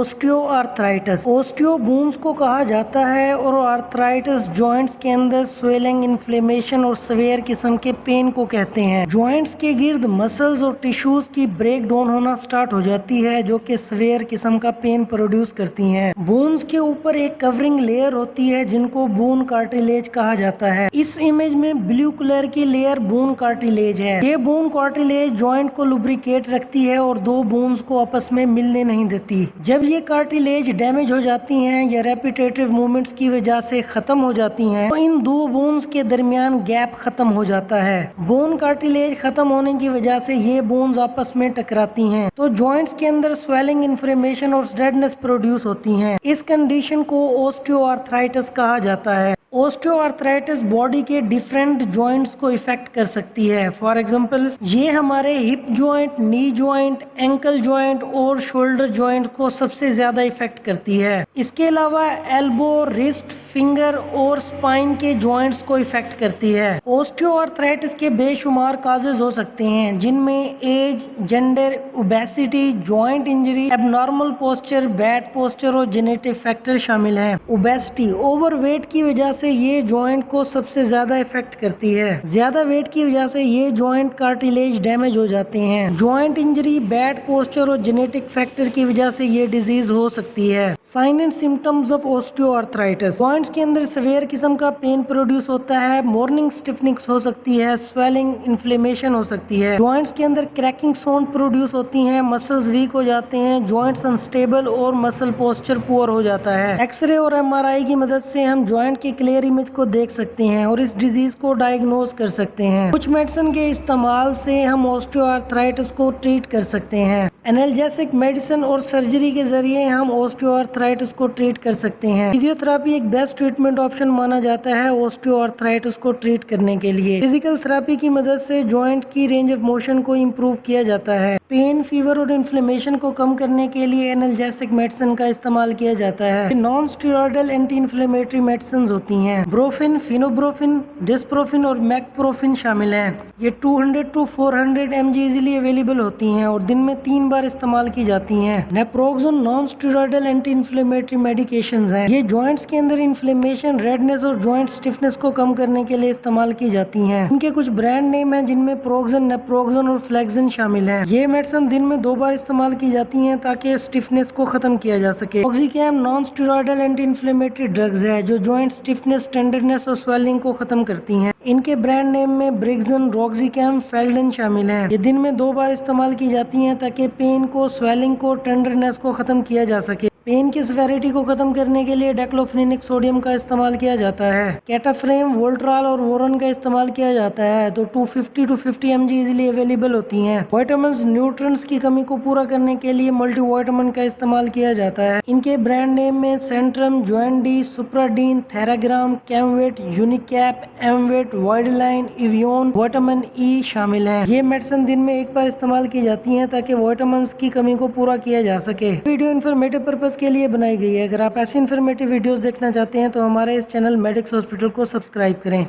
Osteoarthritis. Osteo bones को कहा जाता है और आर्थराइटिस जॉइंट्स के अंदर स्वेलिंग, इन्फ्लेमेशन और सवेयर किस्म के पेन को कहते हैं। जॉइंट्स के गिर्द मसल्स और टिश्यूज की ब्रेक डाउन होना स्टार्ट हो जाती है जो कि सवेयर किस्म का पेन प्रोड्यूस करती हैं। बोन्स के ऊपर एक कवरिंग लेयर होती है जिनको बोन कार्टिलेज कहा जाता है। इस इमेज में ब्लू कलर की लेयर बोन कार्टिलेज है। ये बोन कार्टिलेज जॉइंट को लुब्रिकेट रखती है और दो बोन्स को आपस में मिलने नहीं देती। जब ये कार्टिलेज डैमेज हो जाती हैं या रेपिटेटिव मूवमेंट्स की वजह से खत्म हो जाती हैं तो इन दो बोन्स के दरमियान गैप खत्म हो जाता है। बोन कार्टिलेज खत्म होने की वजह से ये बोन्स आपस में टकराती हैं तो जॉइंट्स के अंदर स्वेलिंग, इन्फ्लेमेशन और रेडनेस प्रोड्यूस होती हैं। इस कंडीशन को ओस्टियोआर्थराइटिस कहा जाता है। ओस्टियोआर्थराइटिस बॉडी के डिफरेंट जॉइंट्स को इफेक्ट कर सकती है। फॉर एग्जांपल ये हमारे hip joint, knee joint, ankle joint और शोल्डर जॉइंट को सबसे ज्यादा इफेक्ट करती है। इसके अलावा एल्बो, रिस्ट, फिंगर और स्पाइन के जॉइंट्स को इफेक्ट करती है। ओस्टियोआर्थराइटिस के बेशुमार काजेज हो सकते हैं जिनमें age, gender, obesity, joint injury, abnormal posture, bad posture और जेनेटिक फैक्टर शामिल हैं। ओबेसिटी, ओवरवेट की वजह से ये जॉइंट को सबसे ज्यादा इफेक्ट करती है। ज्यादा वेट की वजह से ये जॉइंट कार्टिलेज डैमेज हो जाते हैं। जॉइंट इंजरी, बैड पोस्चर और जेनेटिक फैक्टर की वजह से ये डिजीज हो सकती है। Sign and symptoms of osteoarthritis. Joints के अंदर सवेयर किस्म का पेन प्रोड्यूस होता है। मॉर्निंग स्टिफनिंग हो सकती है, स्वेलिंग, इन्फ्लेमेशन हो सकती है। जॉइंट्स के अंदर क्रैकिंग साउंड प्रोड्यूस होती है, मसल्स वीक हो जाते हैं, जॉइंट्स अनस्टेबल और मसल पोस्चर पुअर हो जाता है। एक्सरे और एमआरआई की मदद से हम जॉइंट के क्लियर इमेज को देख सकते हैं और इस डिजीज को डायग्नोज कर सकते हैं। कुछ मेडिसिन के इस्तेमाल से हम ओस्टियोआर्थराइटिस को ट्रीट कर सकते हैं। एनाल्जेसिक मेडिसिन और सर्जरी के जरिए हम ओस्टियोआर्थराइटिस को ट्रीट कर सकते हैं। फिजियोथेरेपी एक बेस्ट ट्रीटमेंट ऑप्शन माना जाता है ओस्टियोआर्थराइटिस को ट्रीट करने के लिए। फिजिकल थेरेपी की मदद से जॉइंट की रेंज ऑफ मोशन को इम्प्रूव किया जाता है। पेन, फीवर और इन्फ्लेमेशन को कम करने के लिए एनाल्जेसिक मेडिसिन का इस्तेमाल किया जाता है। Non steroidal anti inflammatory medicine होती हैं। ब्रोफिन, फिनोब्रोफिन, डिस्प्रोफिन और मैकप्रोफिन शामिल हैं। ये 200 to 400 mg इजीली अवेलेबल होती हैं और दिन में 3 बार इस्तेमाल की जाती हैं। Naproxen non steroidal anti inflammatory medications हैं। ये जॉइंट्स के अंदर इन्फ्लेमेशन, रेडनेस और जॉइंट स्टिफनेस को कम करने के लिए इस्तेमाल की जाती हैं। इनके कुछ ब्रांड नेम हैं जिनमें प्रोक्सन, नेप्रोक्सोन और फ्लेक्सन शामिल हैं। ये मेडिसिन दिन में 2 बार इस्तेमाल की जाती हैं ताकि स्टिफनेस को खत्म किया जा सके। Oxicam non steroidal anti inflammatory drugs है जो जॉइंट स्टिफनेस, टेंडरनेस और स्वेलिंग को खत्म करती हैं। इनके ब्रांड नेम में ब्रिक्सन, रॉक्सिकैम, फेल्डन शामिल हैं। ये दिन में 2 बार इस्तेमाल की जाती हैं ताकि पेन को, स्वेलिंग को, टेंडरनेस को खत्म किया जा सके। पेन की सेवेरिटी को खत्म करने के लिए डेक्लोफेनेक सोडियम का इस्तेमाल किया जाता है। कैटाफ्रेम, वोल्ट्रॉल और वोरन का इस्तेमाल किया जाता है तो 250 to 50 mg इजीली अवेलेबल होती हैं। विटामिन्स, न्यूट्रिएंट्स की कमी को पूरा करने के लिए मल्टीविटामिन का इस्तेमाल किया जाता है। इनके ब्रांड नेम में सेंट्रम, ज्वाइंडी, सुप्राडीन, थेराग्राम, कैमवेट, यूनिकैप, एमवेट, वाइडलाइन, इवियोन, विटामिन ई शामिल हैं। ये मेडिसिन दिन में 1 बार इस्तेमाल की जाती हैं ताकि विटामिन की कमी को पूरा किया जा सके। वीडियो इन्फॉर्मेटिव पर्पस के लिए बनाई गई है। अगर आप ऐसी इन्फॉर्मेटिव वीडियोस देखना चाहते हैं तो हमारे इस चैनल मेडिक्स हॉस्पिटल को सब्सक्राइब करें।